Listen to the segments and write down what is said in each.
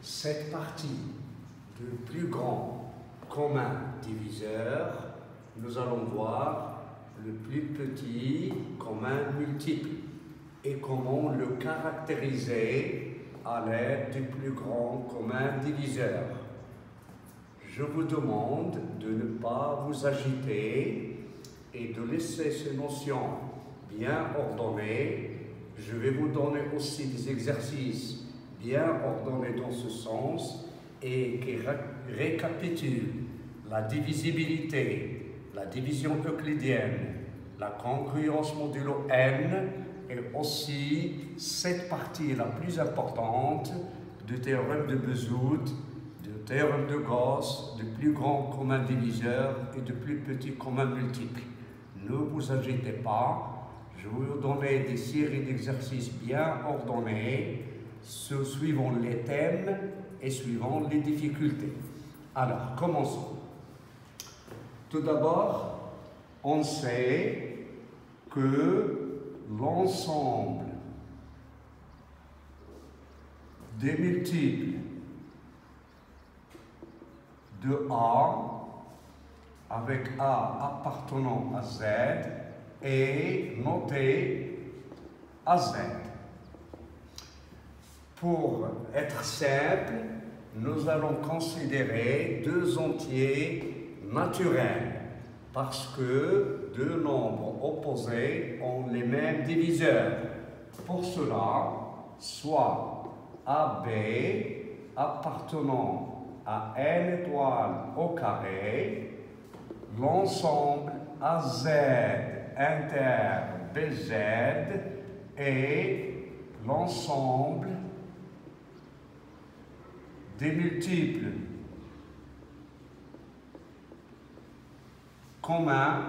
cette partie du plus grand commun diviseur, nous allons voir le plus petit commun multiple et comment le caractériser à l'aide du plus grand commun diviseur. Je vous demande de ne pas vous agiter et de laisser ces notions bien ordonnées. Je vais vous donner aussi des exercices bien ordonnés dans ce sens et qui récapitulent la divisibilité, la division euclidienne, la congruence modulo n et aussi cette partie la plus importante du théorème de Bezout, du théorème de Gauss, du plus grand commun diviseur et du plus petit commun multiple. Ne vous agitez pas. Je vais vous donner des séries d'exercices bien ordonnés, suivant les thèmes et suivant les difficultés. Alors, commençons. Tout d'abord, on sait que l'ensemble des multiples de A, avec A appartenant à Z, est noté à Z. Pour être simple, nous allons considérer deux entiers naturels parce que deux nombres opposés ont les mêmes diviseurs. Pour cela, soit AB appartenant à n étoile au carré, l'ensemble AZ inter BZ et l'ensemble des multiples communs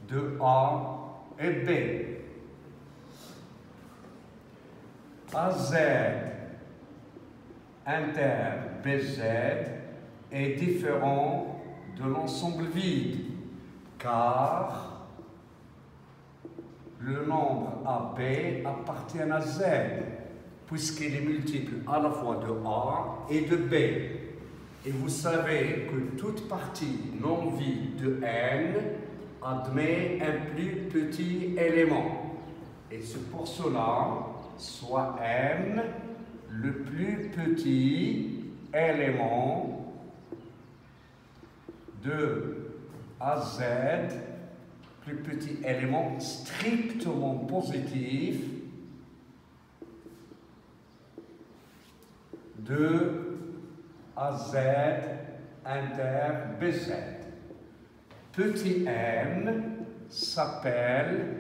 de A et B. AZ inter BZ est différent de l'ensemble vide, car le nombre AB appartient à Z, puisqu'il est multiple à la fois de A et de B. Et vous savez que toute partie non vide de N admet un plus petit élément. Et c'est pour cela, soit M, le plus petit élément de AZ, plus petit élément strictement positif de AZ inter BZ. Petit m s'appelle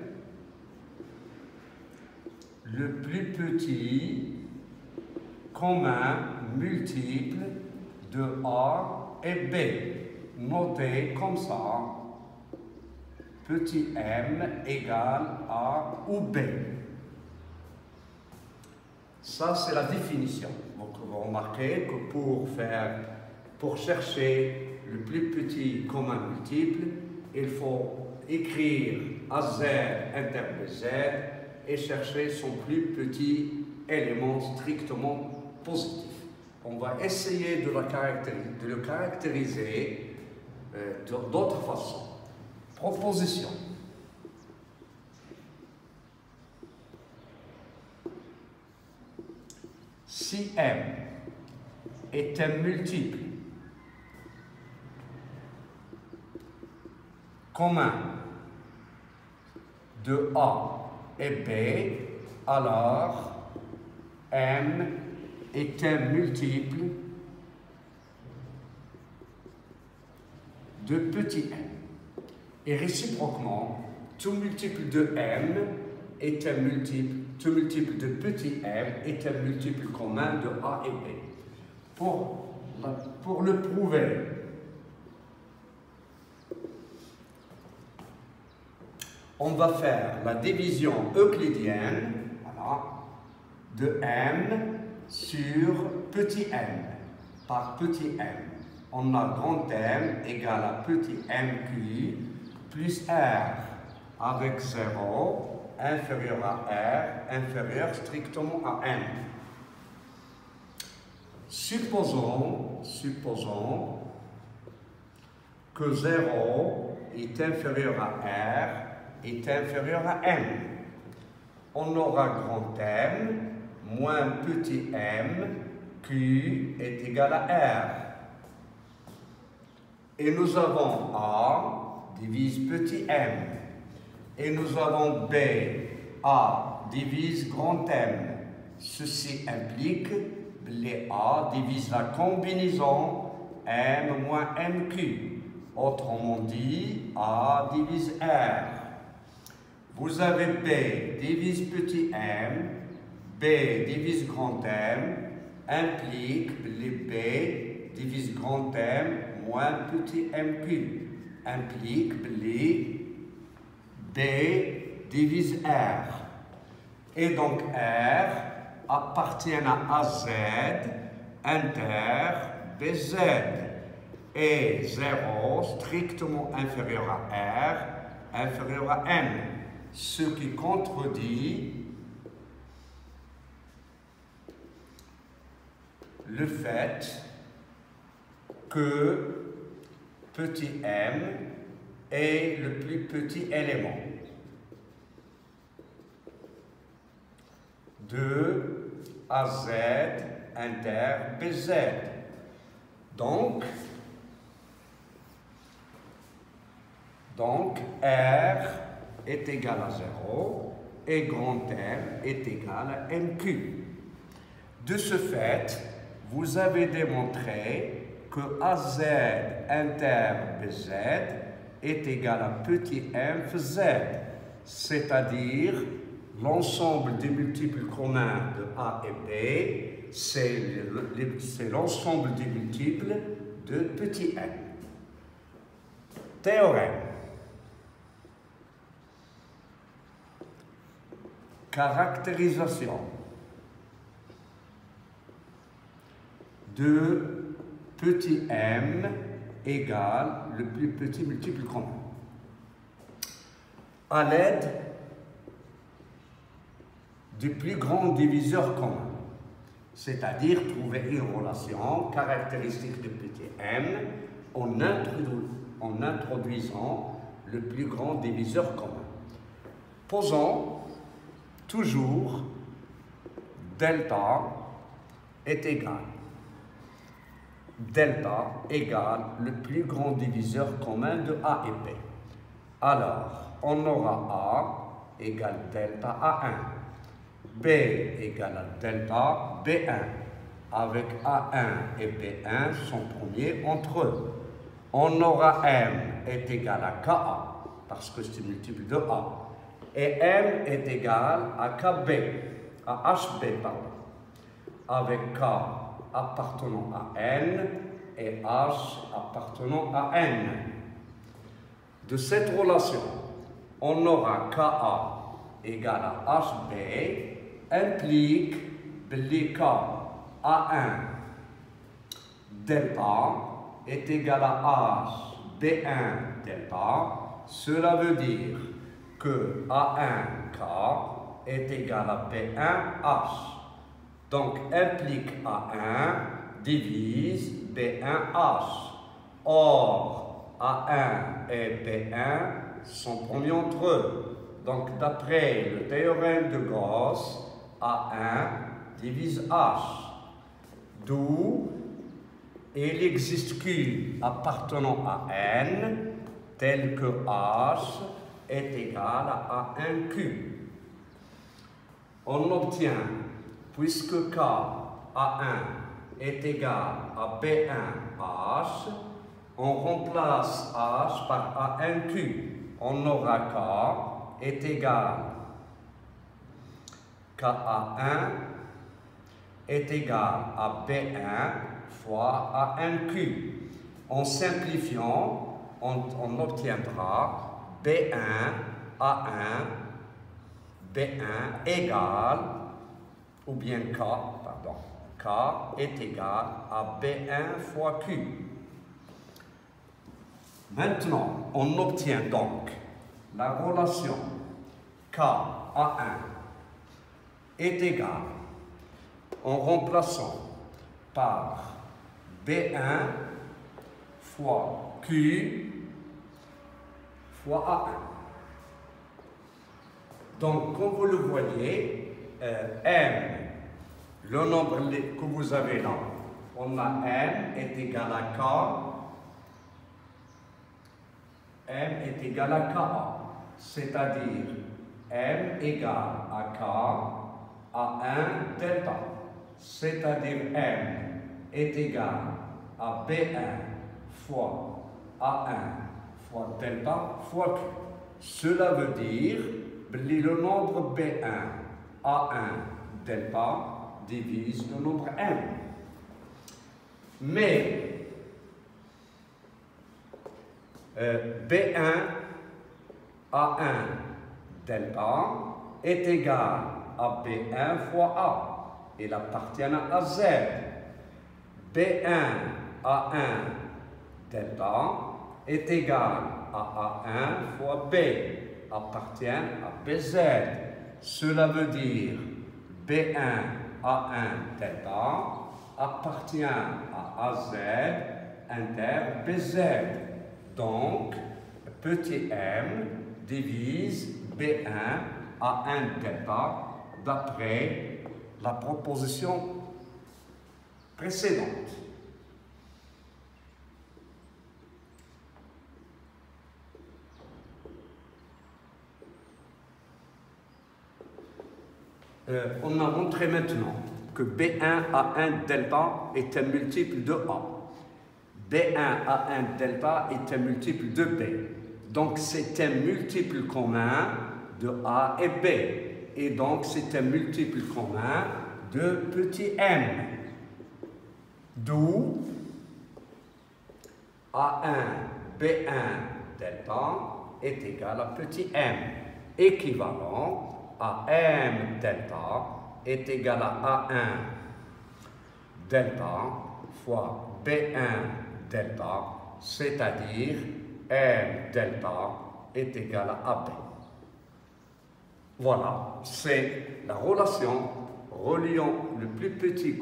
le plus petit commun multiple de A et B, noté comme ça, petit m égale A ou B. Ça, c'est la définition. Donc, vous remarquez que pour chercher le plus petit commun multiple, il faut écrire AZ inter BZ et chercher son plus petit élément strictement positif. On va essayer de le caractériser d'autres façons. Proposition. Si M est un multiple commun de A et B, alors M est un multiple de petit m. Et réciproquement, tout multiple de M est un multiple, tout multiple de petit m est un multiple commun de A et B. Pour le prouver, on va faire la division euclidienne, voilà, de m sur petit m par petit m. On a grand M égale à petit mq plus R avec 0 inférieur à R, inférieur strictement à M. Supposons que 0 est inférieur à R est inférieur à M. On aura grand M moins petit m, Q est égal à R. Et nous avons A divise petit m. Et nous avons B, A divise grand M. Ceci implique que les A divise la combinaison M moins MQ. Autrement dit, A divise R. Vous avez B divise petit m, B divise grand M, implique que les B divise grand M moins petit MQ. Implique que les B divise R. Et donc R appartient à AZ inter BZ. Et 0 strictement inférieur à R, inférieur à M. Ce qui contredit le fait que petit m est le plus petit élément de AZ inter BZ. Donc, R est égal à 0 et grand M est égal à MQ. De ce fait, vous avez démontré que AZ inter BZ est égal à petit m z, c'est-à-dire l'ensemble des multiples communs de A et B, c'est l'ensemble des multiples de petit m. Théorème. Caractérisation de petit m égale le plus petit multiple commun. À l'aide du plus grand diviseur commun, c'est-à-dire trouver une relation caractéristique de petit m en introduisant le plus grand diviseur commun. Posons toujours delta est égal. Delta égale le plus grand diviseur commun de A et B. Alors, on aura A égale delta A1, B égale à delta B1, avec A1 et B1 sont premiers entre eux. On aura M est égal à KA, parce que c'est multiple de A. Et M est égal à KB, à HB, pardon, avec K appartenant à N et H appartenant à N. De cette relation, on aura KA égale à HB, implique que les K A1 delta est égal à H B1 delta. Cela veut dire que A1K est égal à B1H. Donc, implique A1 divise B1H. Or, A1 et B1 sont premiers entre eux. Donc, d'après le théorème de Gauss, A1 divise H. D'où il existe Q appartenant à N, tel que H est égal à A1Q. On obtient, puisque K A1 est égal à B1H, on remplace H par A1Q. On aura K est égal KA1 est égal à B1 fois A1Q. En simplifiant, on obtiendra B1 A1 B1 égale, ou bien K est égal à B1 fois Q. Maintenant, on obtient donc la relation KA1 est égal, en remplaçant par B1 fois Q fois A1. Donc, comme vous le voyez, M, le nombre que vous avez là, on a M est égal à K, M est égal à KA, c'est-à-dire M égale à K à 1 delta, c'est-à-dire M est égal à B1 fois A1 fois delta fois Q. Cela veut dire que le nombre B1 A1 delta divise le nombre M. Mais B1 A1 delta est égal à B1 fois A. Il appartient à Z. B1 A1 delta est égal à A1 fois B, appartient à BZ. Cela veut dire B1 A1 delta appartient à AZ inter BZ. Donc, petit m divise B1 A1 delta d'après la proposition précédente. On a montré maintenant que B1 A1 delta est un multiple de A. B1 A1 delta est un multiple de B. Donc c'est un multiple commun de A et B. Et donc c'est un multiple commun de petit m. D'où A1 B1 delta est égal à petit m, équivalent à m delta est égal à A1 delta fois B1 delta, c'est-à-dire m delta est égal à AB. Voilà, c'est la relation reliant le plus petit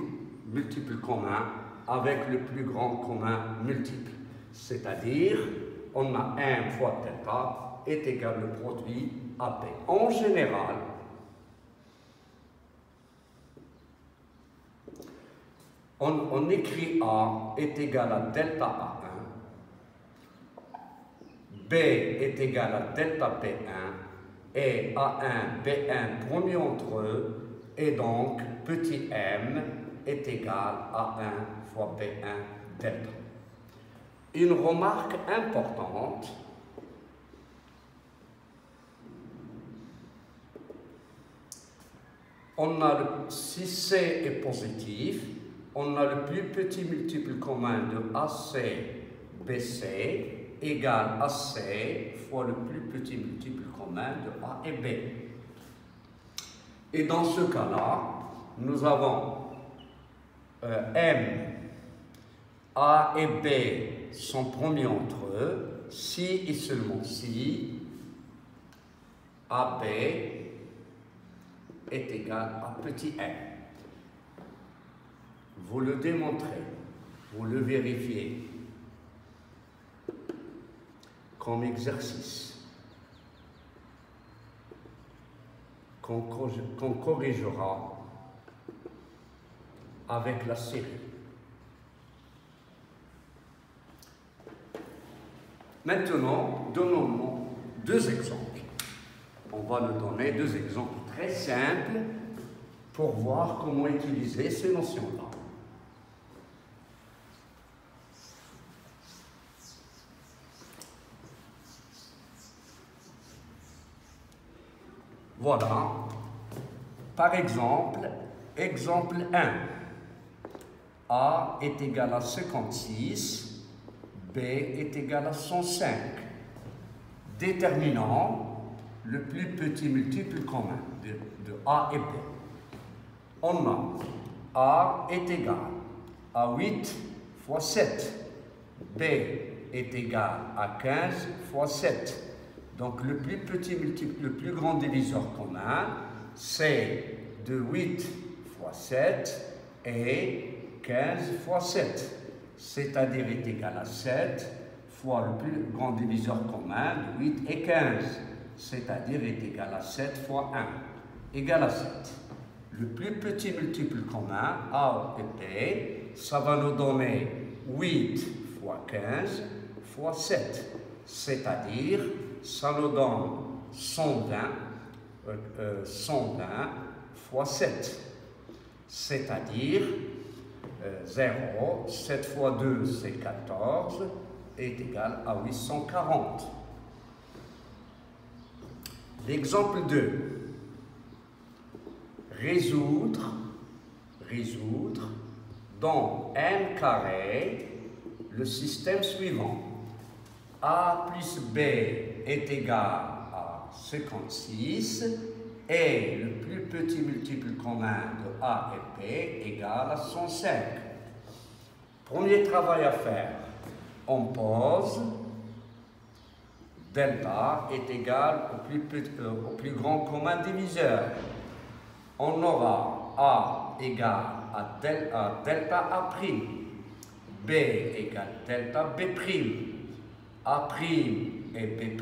multiple commun avec le plus grand commun multiple. C'est-à-dire, on a m fois delta est égal au produit AB. En général, on écrit A est égal à delta A1, B est égal à delta B1, et A1, B1 premier entre eux, et donc petit m est égal à 1 fois B1 delta. Une remarque importante, si C est positif, on a le plus petit multiple commun de AC, BC, égale à C fois le plus petit multiple commun de A et B. Et dans ce cas-là, nous avons M, A et B sont premiers entre eux, si et seulement si AB est égal à petit m. Vous le démontrez, vous le vérifiez comme exercice qu'on corrigera avec la série. Maintenant, donnons-nous deux exemples. On va nous donner deux exemples très simples pour voir comment utiliser ces notions-là. Voilà, par exemple, exemple 1. A est égal à 56, B est égal à 105. Déterminant le plus petit multiple commun de A et B. On a A est égal à 8 fois 7, B est égal à 15 fois 7. Donc le plus petit multiple, le plus grand diviseur commun, c'est de 8 fois 7 et 15 fois 7, c'est-à-dire est égal à 7 fois le plus grand diviseur commun de 8 et 15, c'est-à-dire est égal à 7 fois 1, égal à 7. Le plus petit multiple commun, A et B, ça va nous donner 8 fois 15 fois 7, c'est-à-dire ça nous donne 120 fois 7, c'est-à-dire 0, 7 fois 2 c'est 14, est égal à 840. L'exemple 2. Résoudre dans n carré le système suivant. A plus B est égal à 56 et le plus petit multiple commun de A et B égale à 105. Premier travail à faire, on pose delta est égal au plus grand commun diviseur. On aura A égale à delta A', B égale delta B', A' et B'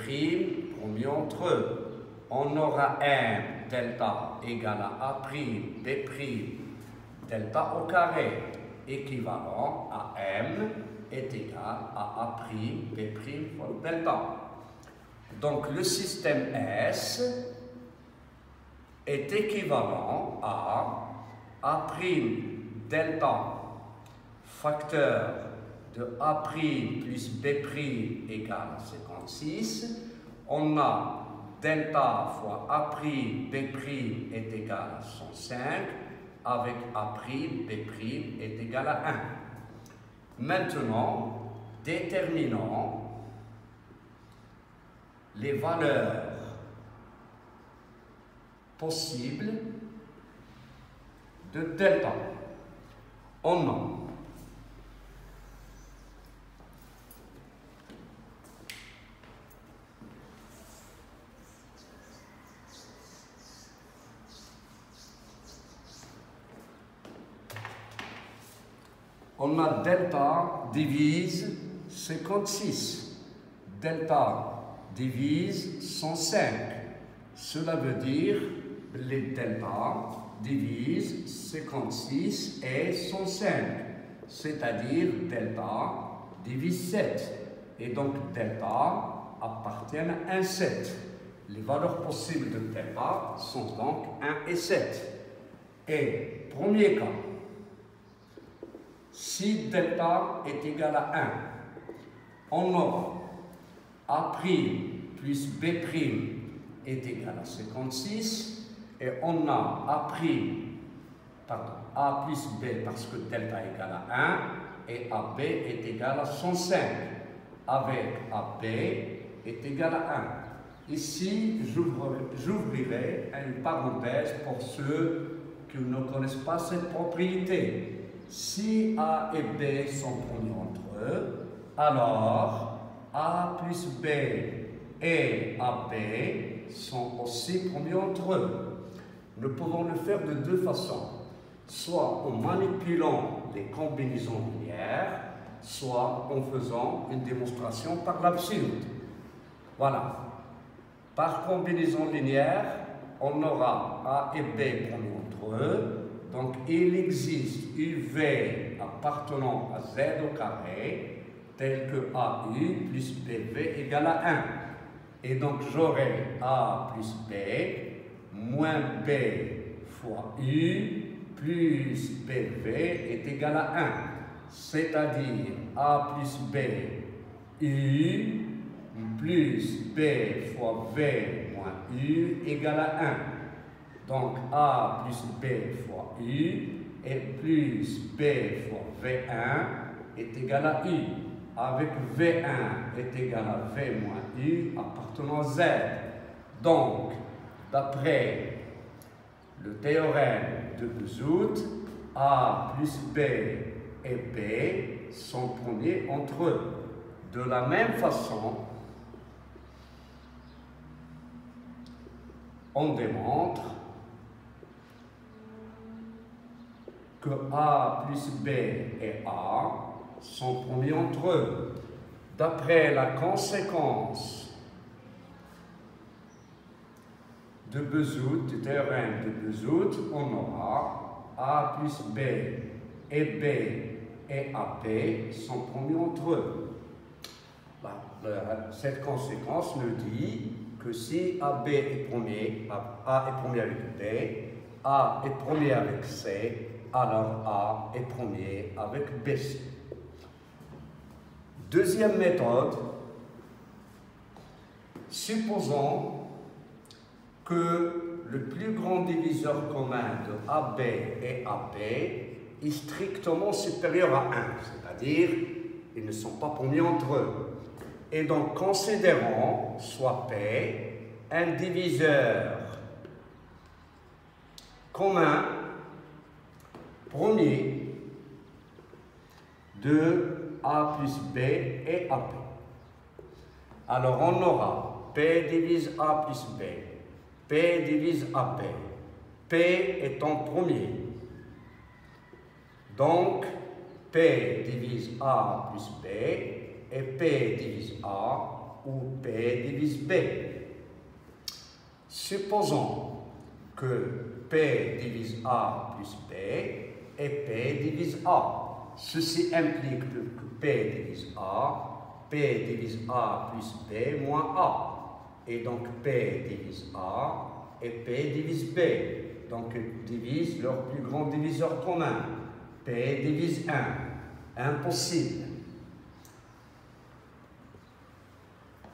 promis entre eux. On aura M delta égale à A', B', delta au carré, équivalent à M est égal à A', B' fois delta. Donc le système S est équivalent à A' delta facteur de A' plus B' égale à 56. On a delta fois A', B' est égal à 105 avec A', B' est égal à 1. Maintenant, déterminons les valeurs possibles de delta. On a delta divise 56, delta divise 105. Cela veut dire les delta divisent 56 et 105, c'est-à-dire delta divise 7. Et donc delta appartient à un 7. Les valeurs possibles de delta sont donc 1 et 7. Et premier cas, si delta est égal à 1, on aura A' plus B' est égal à 56 et on a A plus B parce que delta est égal à 1 et AB est égal à 105 avec AB est égal à 1. Ici, j'ouvrirai une parenthèse pour ceux qui ne connaissent pas cette propriété. Si A et B sont promis entre eux, alors A plus B et AB sont aussi promis entre eux. Nous pouvons le faire de deux façons, soit en manipulant les combinaisons linéaires, soit en faisant une démonstration par l'absurde. Voilà. Par combinaison linéaire, on aura A et B promis entre eux. Donc, il existe UV appartenant à Z au carré, tel que AU plus BV égale à 1. Et donc, j'aurai A plus B moins B fois U plus BV est égal à 1. C'est-à-dire A plus B U plus B fois V moins U égale à 1. Donc A plus B fois U et plus B fois V1 est égal à U. Avec V1 est égal à V moins U appartenant à Z. Donc, d'après le théorème de Bezout, A plus B et B sont promis entre eux. De la même façon, on démontre que A plus B et A sont promis entre eux. D'après la conséquence de Bezout, du théorème de Bezout, on aura A plus B et B et AP sont promis entre eux. Cette conséquence nous dit que si AB est premier, A est premier avec B, A est premier avec C, alors A est premier avec BC. Deuxième méthode, supposons que le plus grand diviseur commun de AB et AP est strictement supérieur à 1, c'est-à-dire ils ne sont pas promis entre eux. Et donc considérons, soit P, un diviseur commun premier de A plus B et AP. Alors on aura P divise A plus B, P divise AP, P étant premier. Donc P divise A plus B et P divise A ou P divise B. Supposons que P divise A plus B et P divise A. Ceci implique que P divise A plus B moins A. Et donc P divise A et P divise B. Donc ils divisent leur plus grand diviseur commun. P divise 1. Impossible.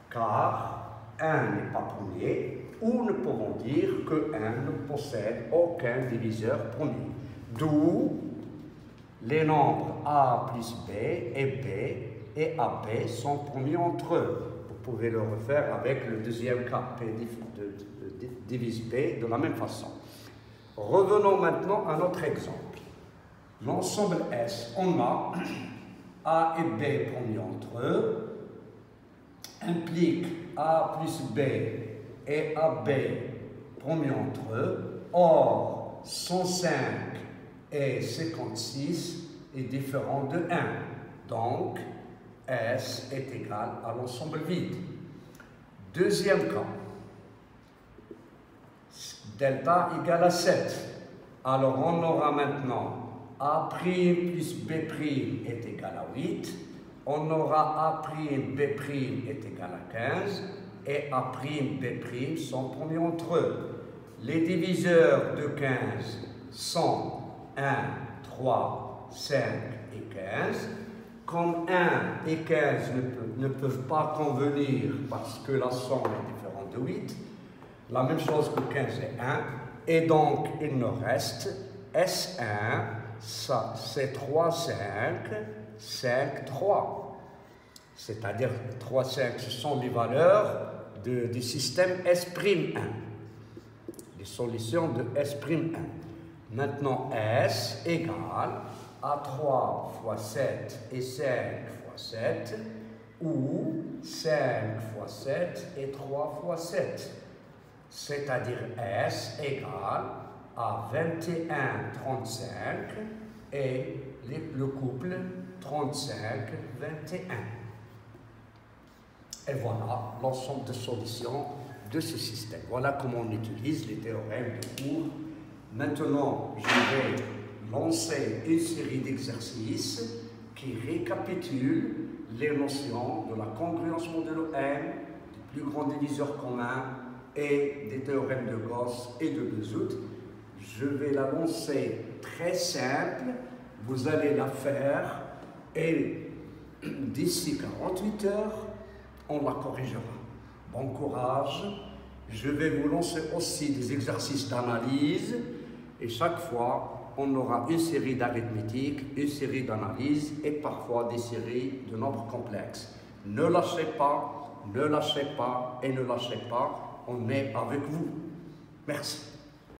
Car 1 n'est pas premier, ou nous pouvons dire que 1 ne possède aucun diviseur premier. D'où les nombres A plus B et B et AB sont promis entre eux. Vous pouvez le refaire avec le deuxième cas, P divise B, de la même façon. Revenons maintenant à notre exemple. L'ensemble S, on a A et B promis entre eux, implique A plus B et AB promis entre eux. Or, 105 et 56 est différent de 1. Donc, S est égal à l'ensemble vide. Deuxième cas. Delta égale à 7. Alors, on aura maintenant A' plus B' est égal à 8. On aura A', B' est égal à 15 et A', B' sont promis entre eux. Les diviseurs de 15 sont 1, 3, 5 et 15. Comme 1 et 15 ne peuvent pas convenir parce que la somme est différente de 8, la même chose que 15 et 1, et donc il nous reste S1, ça c'est 3, 5, 5, 3. C'est-à-dire 3, 5, ce sont les valeurs du système S'1, les solutions de S'1. Maintenant, S égale à 3 fois 7 et 5 fois 7, ou 5 fois 7 et 3 fois 7. C'est-à-dire S égale à 21, 35 et le couple 35, 21. Et voilà l'ensemble de solutions de ce système. Voilà comment on utilise les théorèmes de cours. Maintenant, je vais lancer une série d'exercices qui récapitulent les notions de la congruence modulo M, du plus grand diviseur commun et des théorèmes de Gauss et de Bezout. Je vais la lancer très simple, vous allez la faire et d'ici 48 heures, on la corrigera. Bon courage. Je vais vous lancer aussi des exercices d'analyse et chaque fois, on aura une série d'arithmétique, une série d'analyse et parfois des séries de nombres complexes. Ne lâchez pas, ne lâchez pas et ne lâchez pas. On est avec vous. Merci.